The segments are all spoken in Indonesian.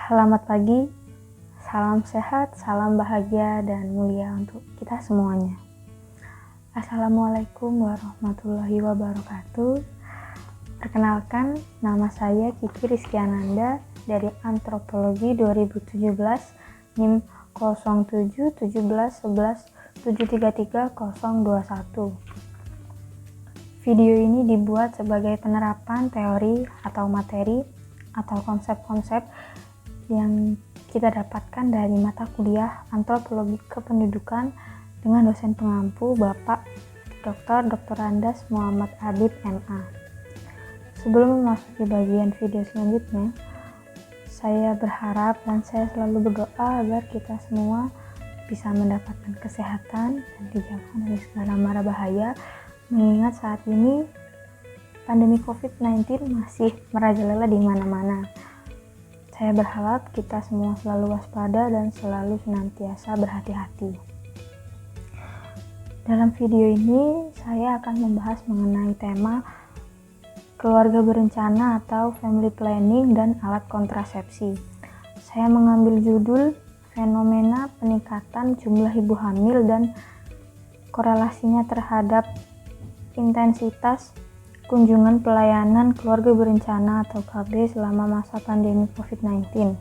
Selamat pagi, salam sehat, salam bahagia dan mulia untuk kita semuanya. Assalamualaikum warahmatullahi wabarakatuh. Perkenalkan, nama saya Kiki Rizkyananda dari Antropologi 2017 NIM 071711733021. Video ini dibuat sebagai penerapan teori atau materi atau konsep-konsep yang kita dapatkan dari mata kuliah Antropologi Kependudukan dengan dosen pengampu Bapak Dr. Andas Muhammad Habib MA. Sebelum memasuki bagian video selanjutnya, saya berharap dan saya selalu berdoa agar kita semua bisa mendapatkan kesehatan dan dijauhkan dari segala mara bahaya, mengingat saat ini pandemi COVID-19 masih merajalela di mana-mana. Saya berharap kita semua selalu waspada dan selalu senantiasa berhati-hati. Dalam video ini, saya akan membahas mengenai tema keluarga berencana atau family planning dan alat kontrasepsi. Saya mengambil judul fenomena peningkatan jumlah ibu hamil dan korelasinya terhadap intensitas kunjungan pelayanan keluarga berencana atau KB selama masa pandemi COVID-19.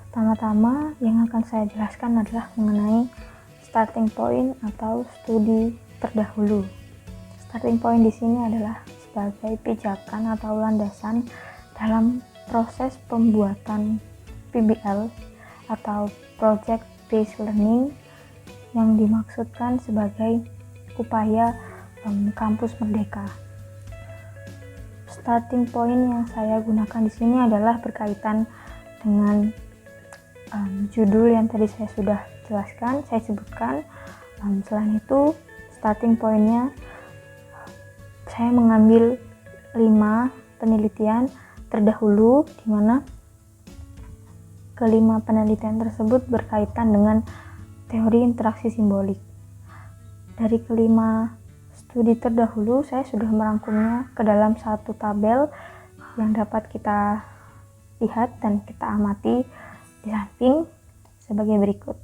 Pertama-tama yang akan saya jelaskan adalah mengenai starting point atau studi terdahulu. Starting point di sini adalah sebagai pijakan atau landasan dalam proses pembuatan PBL atau Project Based Learning yang dimaksudkan sebagai upaya kampus merdeka. Starting point yang saya gunakan di sini adalah berkaitan dengan judul yang tadi saya sudah jelaskan, saya sebutkan. Selain itu, starting pointnya saya mengambil 5 penelitian terdahulu, di mana kelima penelitian tersebut berkaitan dengan teori interaksi simbolik. Dari kelima studi terdahulu, saya sudah merangkumnya ke dalam satu tabel yang dapat kita lihat dan kita amati di samping sebagai berikut.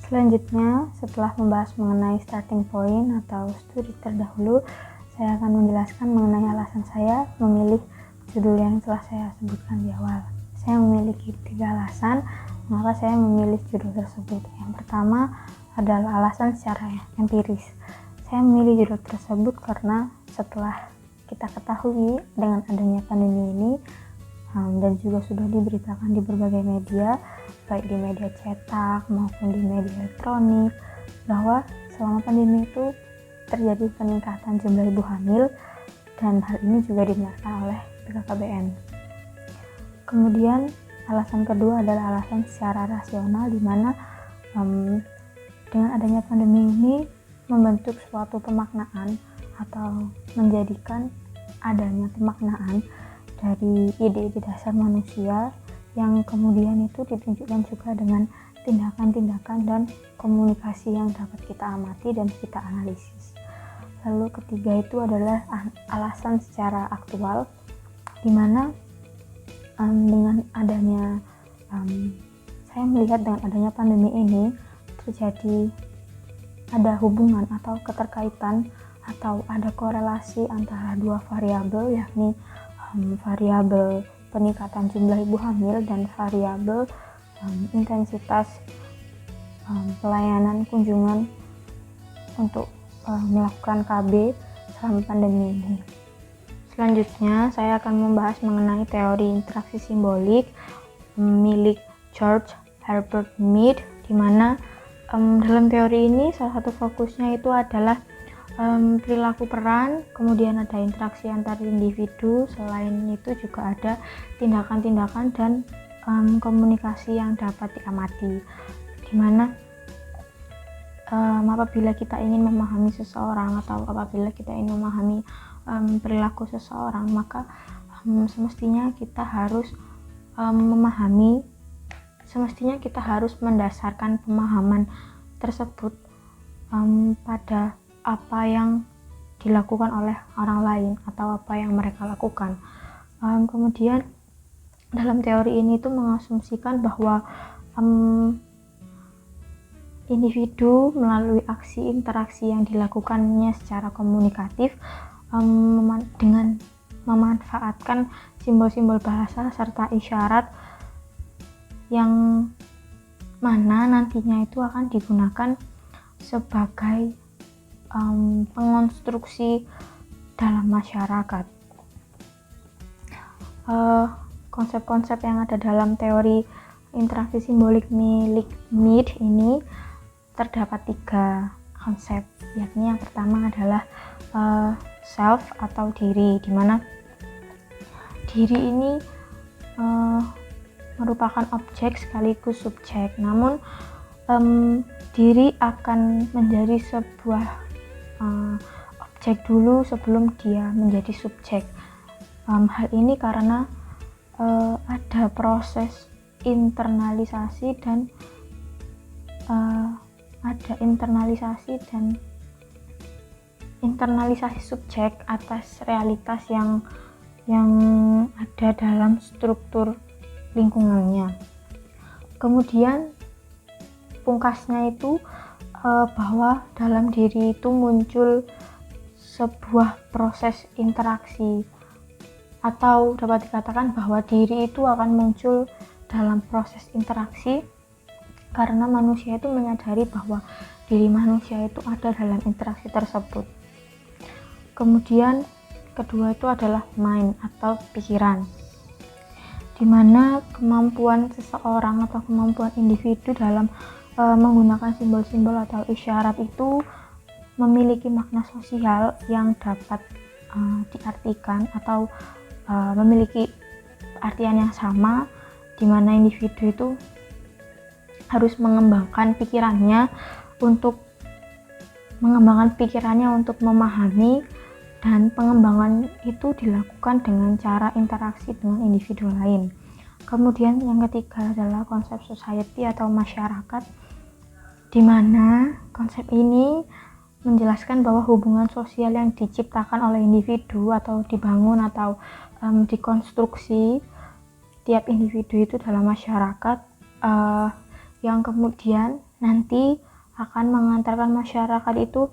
Selanjutnya, setelah membahas mengenai starting point atau studi terdahulu, saya akan menjelaskan mengenai alasan saya memilih judul yang telah saya sebutkan di awal. Saya memiliki 3 alasan mengapa saya memilih judul tersebut. Yang pertama adalah alasan secara empiris. Saya memilih judul tersebut karena setelah kita ketahui dengan adanya pandemi ini dan juga sudah diberitakan di berbagai media, baik di media cetak maupun di media elektronik, bahwa selama pandemi itu terjadi peningkatan jumlah ibu hamil, dan hal ini juga dibenarkan oleh BKKBN. Kemudian alasan kedua adalah alasan secara rasional, di mana dengan adanya pandemi ini membentuk suatu pemaknaan atau menjadikan adanya pemaknaan dari ide-ide dasar manusia yang kemudian itu ditunjukkan juga dengan tindakan-tindakan dan komunikasi yang dapat kita amati dan kita analisis. Lalu ketiga itu adalah alasan secara aktual, di mana dengan adanya saya melihat dengan adanya pandemi ini terjadi ada hubungan atau keterkaitan atau ada korelasi antara 2 variabel, yakni variabel peningkatan jumlah ibu hamil dan variabel intensitas pelayanan kunjungan untuk melakukan KB selama pandemi ini. Selanjutnya, saya akan membahas mengenai teori interaksi simbolik milik George Herbert Mead, di mana dalam teori ini salah satu fokusnya itu adalah perilaku peran, kemudian ada interaksi antar individu, selain itu juga ada tindakan-tindakan dan komunikasi yang dapat diamati, di mana apabila kita ingin memahami seseorang atau apabila kita ingin memahami perilaku seseorang, maka semestinya kita harus semestinya kita harus mendasarkan pemahaman tersebut pada apa yang dilakukan oleh orang lain atau apa yang mereka lakukan. Kemudian dalam teori ini tuh mengasumsikan bahwa individu melalui aksi interaksi yang dilakukannya secara komunikatif dengan memanfaatkan simbol-simbol bahasa serta isyarat yang mana nantinya itu akan digunakan sebagai pengonstruksi dalam masyarakat. Konsep-konsep yang ada dalam teori interaksi simbolik milik Mead ini terdapat 3 konsep, yakni yang pertama adalah self atau diri, di mana diri ini merupakan objek sekaligus subjek, namun diri akan menjadi sebuah objek dulu sebelum dia menjadi subjek. Hal ini karena ada proses internalisasi dan internalisasi subjek atas realitas yang ada dalam struktur lingkungannya. Kemudian pungkasnya itu bahwa dalam diri itu muncul sebuah proses interaksi, atau dapat dikatakan bahwa diri itu akan muncul dalam proses interaksi karena manusia itu menyadari bahwa diri manusia itu ada dalam interaksi tersebut. Kemudian kedua itu adalah mind atau pikiran, di mana kemampuan seseorang atau kemampuan individu dalam menggunakan simbol-simbol atau isyarat itu memiliki makna sosial yang dapat diartikan atau memiliki artian yang sama, di mana individu itu harus mengembangkan pikirannya untuk memahami, dan pengembangan itu dilakukan dengan cara interaksi dengan individu lain. Kemudian yang ketiga adalah konsep society atau masyarakat, di mana konsep ini menjelaskan bahwa hubungan sosial yang diciptakan oleh individu atau dibangun atau dikonstruksi tiap individu itu dalam masyarakat, yang kemudian nanti akan mengantarkan masyarakat itu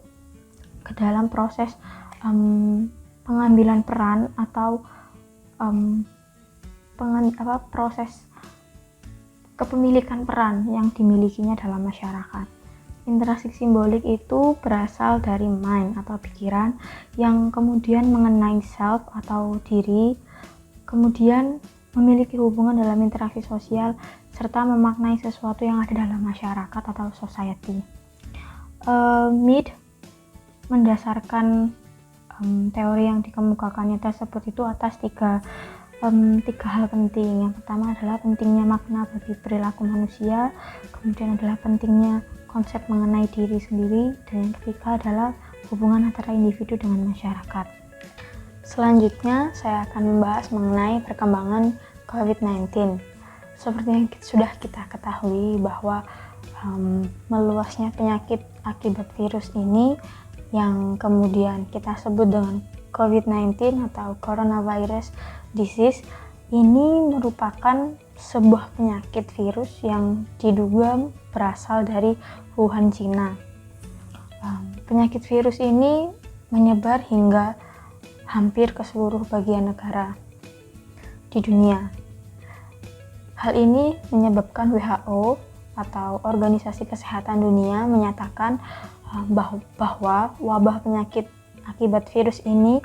ke dalam proses pengambilan peran atau proses kepemilikan peran yang dimilikinya dalam masyarakat. Interaksi simbolik itu berasal dari mind atau pikiran yang kemudian mengenai self atau diri, kemudian memiliki hubungan dalam interaksi sosial serta memaknai sesuatu yang ada dalam masyarakat atau society. Mead mendasarkan teori yang dikemukakannya tersebut itu atas tiga hal penting. Yang pertama adalah pentingnya makna bagi perilaku manusia, kemudian adalah pentingnya konsep mengenai diri sendiri, dan yang ketiga adalah hubungan antara individu dengan masyarakat. Selanjutnya saya akan membahas mengenai perkembangan COVID-19. Seperti yang sudah kita ketahui bahwa meluasnya penyakit akibat virus ini yang kemudian kita sebut dengan COVID-19 atau coronavirus disease ini merupakan sebuah penyakit virus yang diduga berasal dari Wuhan, Cina. Penyakit virus ini menyebar hingga hampir ke seluruh bagian negara di dunia. Hal ini menyebabkan WHO atau Organisasi Kesehatan Dunia menyatakan bahwa wabah penyakit akibat virus ini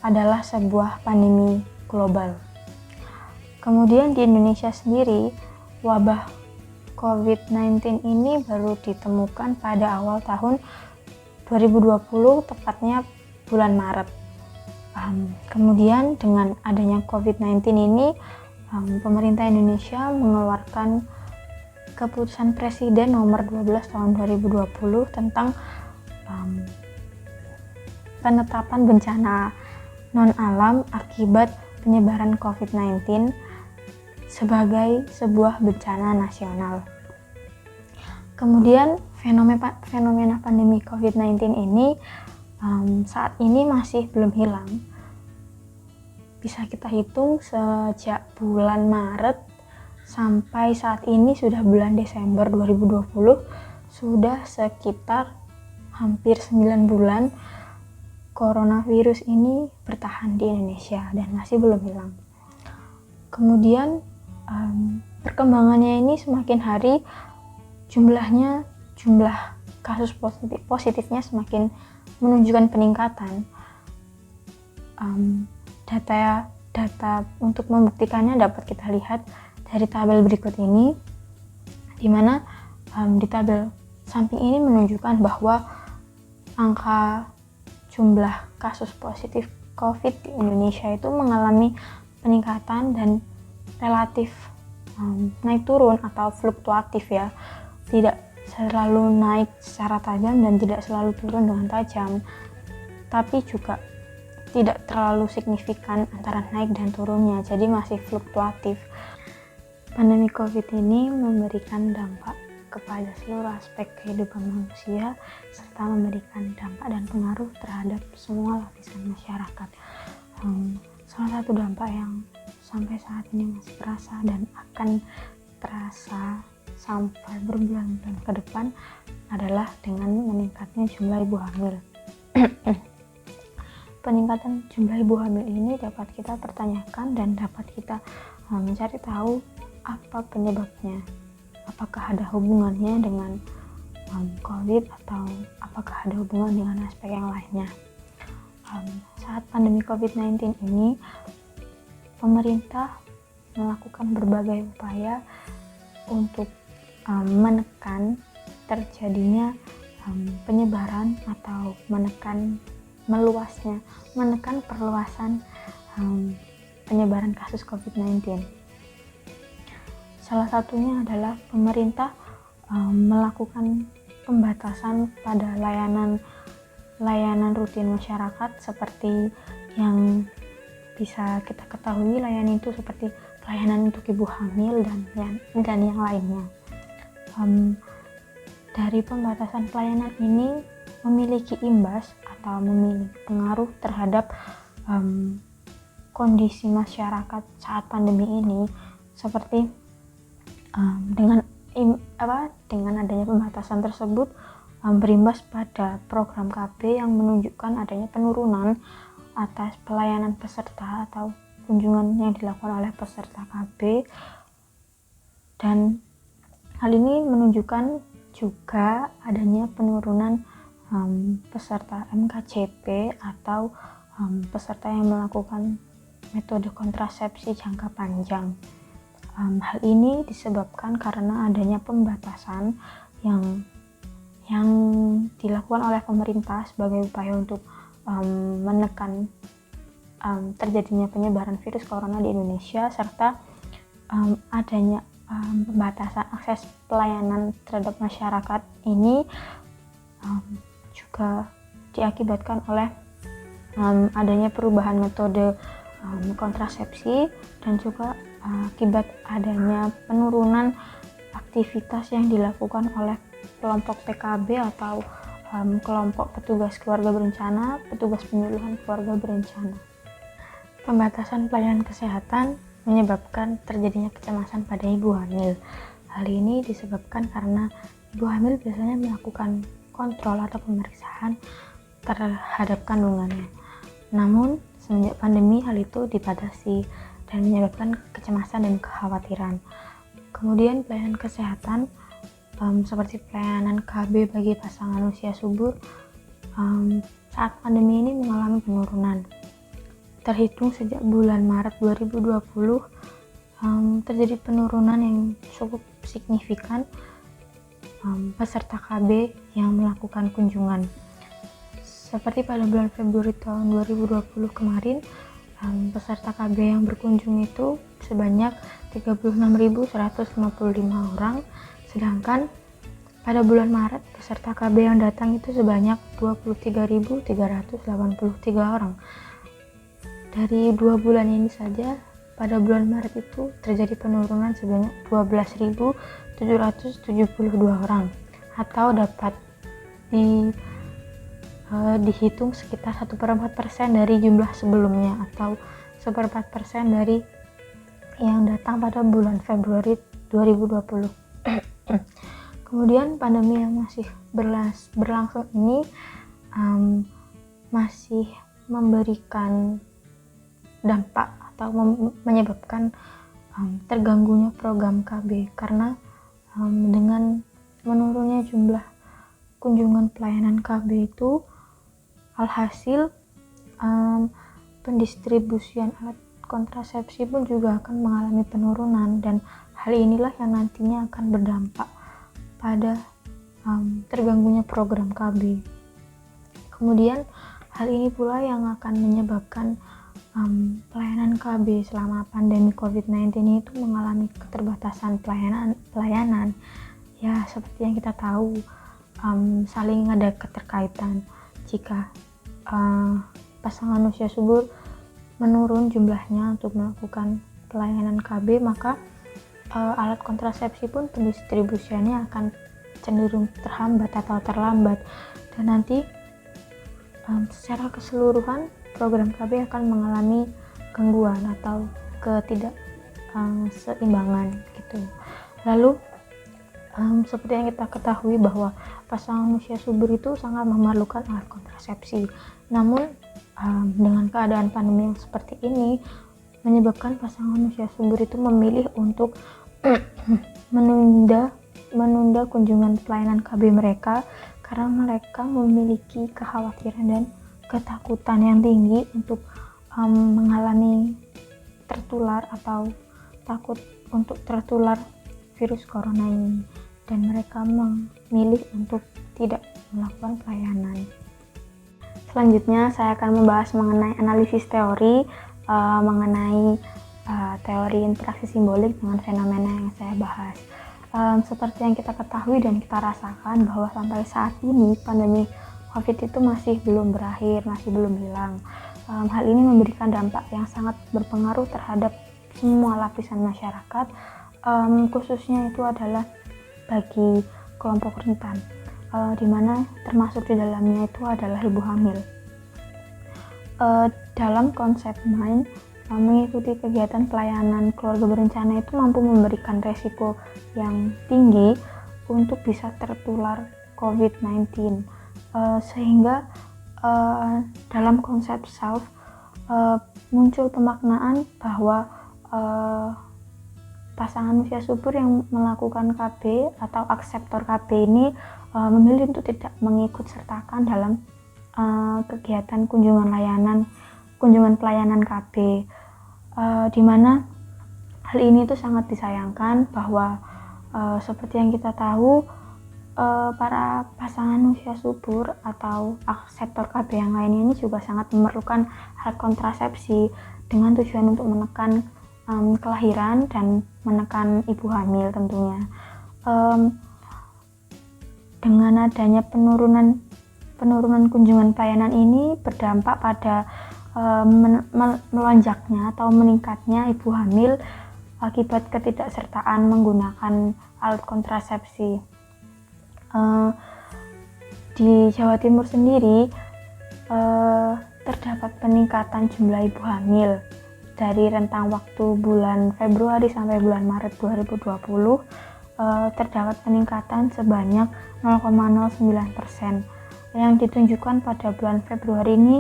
adalah sebuah pandemi global. Kemudian di Indonesia sendiri, wabah COVID-19 ini baru ditemukan pada awal tahun 2020, tepatnya bulan Maret. Kemudian dengan adanya COVID-19 ini, pemerintah Indonesia mengeluarkan keputusan Presiden nomor 12 tahun 2020 tentang penetapan bencana non-alam akibat penyebaran COVID-19 sebagai sebuah bencana nasional. Kemudian fenomena pandemi COVID-19 ini saat ini masih belum hilang. Bisa kita hitung sejak bulan Maret sampai saat ini sudah bulan Desember 2020, sudah sekitar hampir 9 bulan coronavirus ini bertahan di Indonesia dan masih belum hilang. Kemudian perkembangannya ini semakin hari jumlah kasus positifnya semakin menunjukkan peningkatan. Data untuk membuktikannya dapat kita lihat dari tabel berikut ini, di mana di tabel samping ini menunjukkan bahwa angka jumlah kasus positif COVID di Indonesia itu mengalami peningkatan dan relatif naik turun atau fluktuatif ya, tidak selalu naik secara tajam dan tidak selalu turun dengan tajam, tapi juga tidak terlalu signifikan antara naik dan turunnya, jadi masih fluktuatif. Pandemi COVID ini memberikan dampak kepada seluruh aspek kehidupan manusia serta memberikan dampak dan pengaruh terhadap semua lapisan masyarakat. Salah satu dampak yang sampai saat ini masih terasa dan akan terasa sampai berbulan-bulan ke depan adalah dengan meningkatnya jumlah ibu hamil. Peningkatan jumlah ibu hamil ini dapat kita pertanyakan dan dapat kita mencari tahu apa penyebabnya. Apakah ada hubungannya dengan COVID atau apakah ada hubungan dengan aspek yang lainnya. Saat pandemi COVID-19 ini, pemerintah melakukan berbagai upaya untuk menekan terjadinya penyebaran atau menekan perluasan penyebaran kasus COVID-19. Salah satunya adalah pemerintah melakukan pembatasan pada layanan rutin masyarakat seperti yang bisa kita ketahui. Layanan itu seperti pelayanan untuk ibu hamil dan yang lainnya. Dari pembatasan pelayanan ini memiliki imbas atau memiliki pengaruh terhadap kondisi masyarakat saat pandemi ini, seperti dengan adanya pembatasan tersebut berimbas pada program KB yang menunjukkan adanya penurunan atas pelayanan peserta atau kunjungan yang dilakukan oleh peserta KB, dan hal ini menunjukkan juga adanya penurunan peserta MKCP atau peserta yang melakukan metode kontrasepsi jangka panjang. Hal ini disebabkan karena adanya pembatasan yang dilakukan oleh pemerintah sebagai upaya untuk menekan terjadinya penyebaran virus corona di Indonesia, serta adanya pembatasan akses pelayanan terhadap masyarakat ini juga diakibatkan oleh adanya perubahan metode kontrasepsi dan juga akibat adanya penurunan aktivitas yang dilakukan oleh kelompok PKB atau kelompok petugas keluarga berencana, petugas penyuluhan keluarga berencana. Pembatasan pelayanan kesehatan menyebabkan terjadinya kecemasan pada ibu hamil. Hal ini disebabkan karena ibu hamil biasanya melakukan kontrol atau pemeriksaan terhadap kandungannya. Namun, semenjak pandemi hal itu dibatasi dan menyebabkan kecemasan dan kekhawatiran. Kemudian pelayanan kesehatan seperti pelayanan KB bagi pasangan usia subur saat pandemi ini mengalami penurunan. Terhitung sejak bulan Maret 2020 terjadi penurunan yang cukup signifikan peserta KB yang melakukan kunjungan. Seperti pada bulan Februari tahun 2020 kemarin, peserta KB yang berkunjung itu sebanyak 36.155 orang, sedangkan pada bulan Maret peserta KB yang datang itu sebanyak 23.383 orang. Dari 2 bulan ini saja, pada bulan Maret itu terjadi penurunan sebanyak 12.772 orang. atau dapat dihitung sekitar 1/4% dari jumlah sebelumnya, atau 1/4% dari yang datang pada bulan Februari 2020. Kemudian pandemi yang masih berlangsung ini masih memberikan dampak atau menyebabkan terganggunya program KB, karena dengan menurunnya jumlah kunjungan pelayanan KB itu, alhasil pendistribusian alat kontrasepsi pun juga akan mengalami penurunan, dan hal inilah yang nantinya akan berdampak pada terganggunya program KB. Kemudian hal ini pula yang akan menyebabkan pelayanan KB selama pandemi COVID-19 itu mengalami keterbatasan pelayanan. Ya, seperti yang kita tahu, saling ada keterkaitan. Jika pasangan usia subur menurun jumlahnya untuk melakukan pelayanan KB, maka alat kontrasepsi pun pendistribusiannya akan cenderung terhambat atau terlambat, dan nanti secara keseluruhan program KB akan mengalami gangguan atau ketidakseimbangan gitu. Lalu seperti yang kita ketahui bahwa pasangan usia subur itu sangat memerlukan alat kontrasepsi. Namun dengan keadaan pandemi yang seperti ini menyebabkan pasangan usia subur itu memilih untuk menunda kunjungan pelayanan KB mereka, karena mereka memiliki kekhawatiran dan ketakutan yang tinggi untuk mengalami tertular atau takut untuk tertular virus corona ini, dan mereka memilih untuk tidak melakukan pelayanan. Selanjutnya saya akan membahas mengenai analisis teori mengenai teori interaksi simbolik dengan fenomena yang saya bahas. Seperti yang kita ketahui dan kita rasakan bahwa sampai saat ini pandemi COVID itu masih belum berakhir, masih belum hilang. Hal ini memberikan dampak yang sangat berpengaruh terhadap semua lapisan masyarakat, khususnya itu adalah bagi kelompok rentan, di mana termasuk di dalamnya itu adalah ibu hamil. Dalam konsep MIND, mengikuti kegiatan pelayanan keluarga berencana itu mampu memberikan resiko yang tinggi untuk bisa tertular COVID-19, sehingga dalam konsep self muncul pemaknaan bahwa pasangan usia subur yang melakukan KB atau akseptor KB ini memilih untuk tidak mengikut sertakan dalam kegiatan kunjungan pelayanan KB, di mana hal ini itu sangat disayangkan bahwa seperti yang kita tahu, para pasangan usia subur atau akseptor KB yang lainnya ini juga sangat memerlukan alat kontrasepsi dengan tujuan untuk menekan kelahiran dan menekan ibu hamil tentunya. Dengan adanya penurunan kunjungan pelayanan ini berdampak pada melonjaknya atau meningkatnya ibu hamil akibat ketidaksertaan menggunakan alat kontrasepsi. Di Jawa Timur sendiri terdapat peningkatan jumlah ibu hamil dari rentang waktu bulan Februari sampai bulan Maret 2020. Terdapat peningkatan sebanyak 0,09%. Yang ditunjukkan pada bulan Februari ini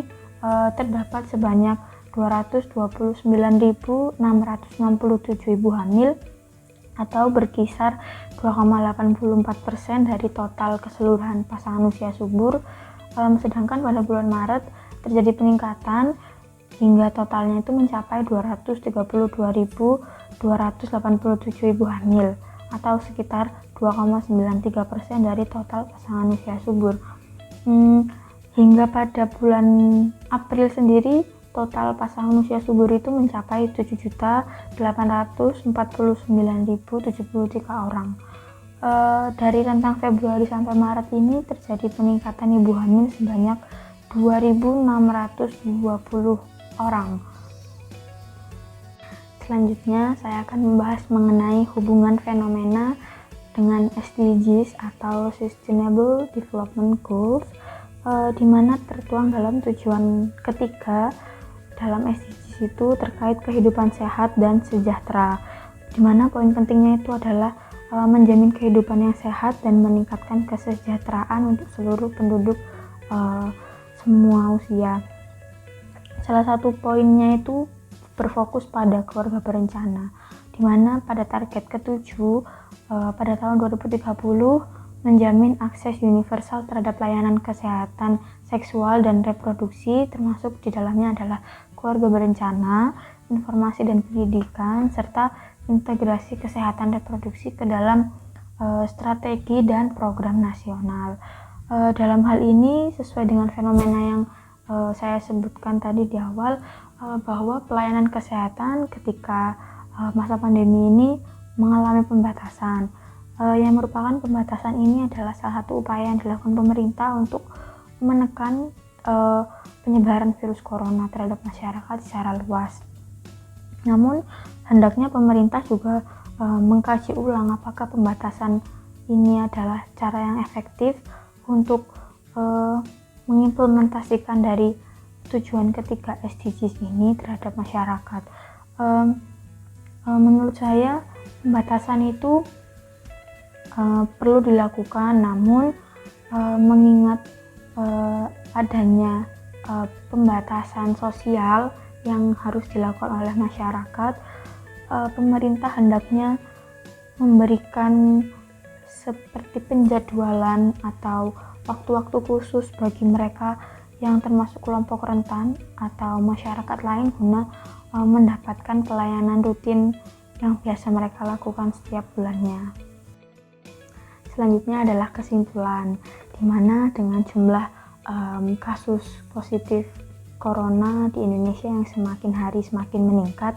terdapat sebanyak 229.667 ibu hamil atau berkisar 2,84% dari total keseluruhan pasangan usia subur. Sedangkan pada bulan Maret terjadi peningkatan hingga totalnya itu mencapai 232.287 ibu hamil atau sekitar 2,93% dari total pasangan usia subur. Hingga pada bulan April sendiri total pasangan usia subur itu mencapai 7.849.073 orang. Dari rentang Februari sampai Maret ini terjadi peningkatan ibu hamil sebanyak 2.620 orang. Selanjutnya saya akan membahas mengenai hubungan fenomena dengan SDGs atau Sustainable Development Goals, di mana tertuang dalam tujuan ketiga dalam SDGs itu terkait kehidupan sehat dan sejahtera, di mana poin pentingnya itu adalah menjamin kehidupan yang sehat dan meningkatkan kesejahteraan untuk seluruh penduduk semua usia. Salah satu poinnya itu berfokus pada keluarga berencana, di mana pada target ketujuh pada tahun 2030 menjamin akses universal terhadap layanan kesehatan seksual dan reproduksi, termasuk di dalamnya adalah keluarga berencana, informasi dan pendidikan, serta integrasi kesehatan reproduksi ke dalam strategi dan program nasional. Dalam hal ini sesuai dengan fenomena yang saya sebutkan tadi di awal, bahwa pelayanan kesehatan ketika masa pandemi ini mengalami pembatasan, yang merupakan pembatasan ini adalah salah satu upaya yang dilakukan pemerintah untuk menekan penyebaran virus corona terhadap masyarakat secara luas. Namun hendaknya pemerintah juga mengkaji ulang apakah pembatasan ini adalah cara yang efektif untuk mengimplementasikan dari tujuan ketiga SDGs ini terhadap masyarakat. Menurut saya pembatasan itu perlu dilakukan, namun mengingat adanya pembatasan sosial yang harus dilakukan oleh masyarakat, pemerintah hendaknya memberikan seperti penjadwalan atau waktu-waktu khusus bagi mereka yang termasuk kelompok rentan atau masyarakat lain guna mendapatkan pelayanan rutin yang biasa mereka lakukan setiap bulannya. Selanjutnya adalah kesimpulan, di mana dengan jumlah kasus positif corona di Indonesia yang semakin hari semakin meningkat,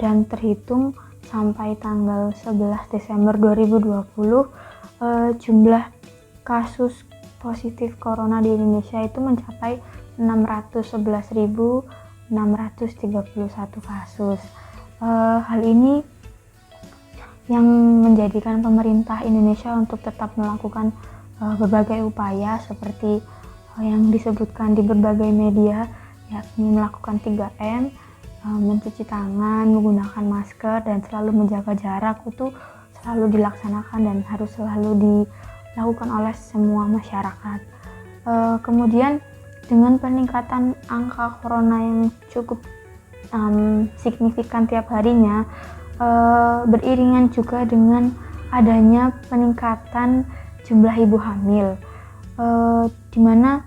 dan terhitung sampai tanggal 11 Desember 2020 jumlah kasus positif corona di Indonesia itu mencapai 611.631 kasus. Hal ini yang menjadikan pemerintah Indonesia untuk tetap melakukan berbagai upaya seperti yang disebutkan di berbagai media, yakni melakukan 3M, mencuci tangan, menggunakan masker, dan selalu menjaga jarak itu selalu dilaksanakan dan harus selalu dilakukan oleh semua masyarakat. Kemudian dengan peningkatan angka corona yang cukup signifikan tiap harinya, beriringan juga dengan adanya peningkatan jumlah ibu hamil, di mana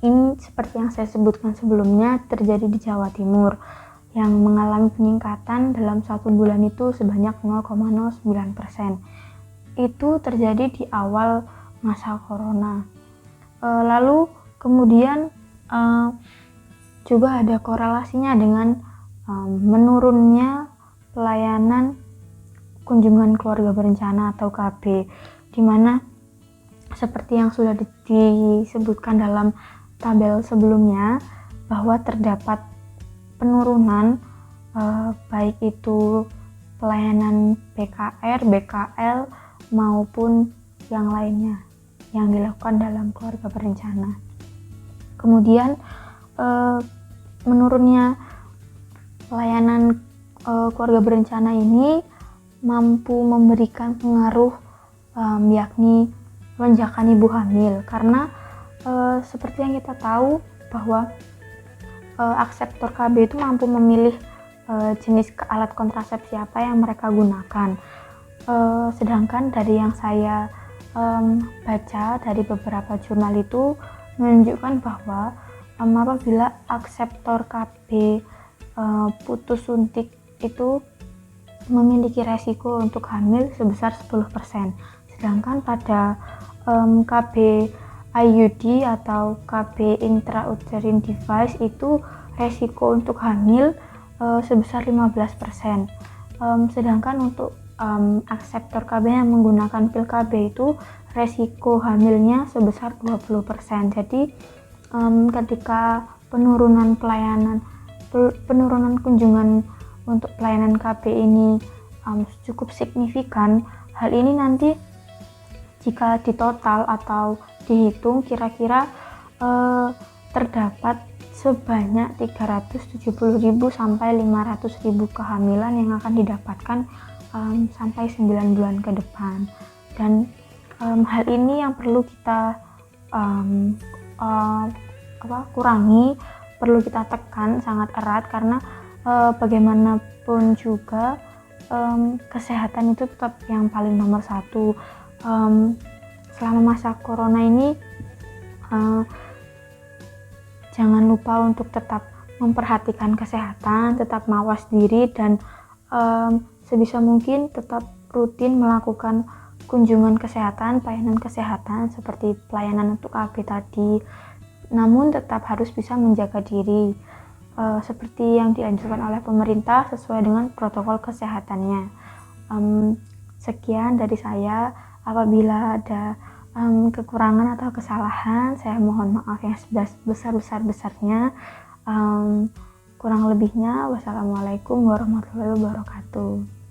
ini seperti yang saya sebutkan sebelumnya terjadi di Jawa Timur yang mengalami peningkatan dalam 1 bulan itu sebanyak 0,09%. Itu terjadi di awal masa corona. Lalu kemudian juga ada korelasinya dengan menurunnya pelayanan kunjungan keluarga berencana atau KB, di mana seperti yang sudah disebutkan dalam tabel sebelumnya bahwa terdapat penurunan baik itu pelayanan PKR, BKL maupun yang lainnya yang dilakukan dalam keluarga berencana. Kemudian menurunnya pelayanan keluarga berencana ini mampu memberikan pengaruh yakni lonjakan ibu hamil, karena seperti yang kita tahu bahwa akseptor KB itu mampu memilih jenis alat kontrasepsi apa yang mereka gunakan. Sedangkan dari yang saya baca dari beberapa jurnal itu menunjukkan bahwa apabila akseptor KB putus suntik itu memiliki resiko untuk hamil sebesar 10%, sedangkan pada KB IUD atau KB intrauterine device itu resiko untuk hamil sebesar 15%. Sedangkan untuk akseptor KB yang menggunakan pil KB itu resiko hamilnya sebesar 20%. Jadi ketika penurunan kunjungan untuk pelayanan KB ini cukup signifikan, Hal ini nanti jika ditotal atau dihitung kira-kira terdapat sebanyak 370.000 sampai 500.000 kehamilan yang akan didapatkan sampai 9 bulan ke depan. Dan hal ini yang perlu kita kurangi, perlu kita tekan sangat erat, karena bagaimanapun juga kesehatan itu tetap yang paling nomor satu. Selama masa corona ini jangan lupa untuk tetap memperhatikan kesehatan, tetap mawas diri, dan sebisa mungkin tetap rutin melakukan kunjungan kesehatan, pelayanan kesehatan seperti pelayanan untuk AB tadi. Namun tetap harus bisa menjaga diri seperti yang dianjurkan oleh pemerintah sesuai dengan protokol kesehatannya. Sekian dari saya. Apabila ada kekurangan atau kesalahan, saya mohon maaf yang sebesar-besarnya. Kurang lebihnya, wassalamualaikum warahmatullahi wabarakatuh.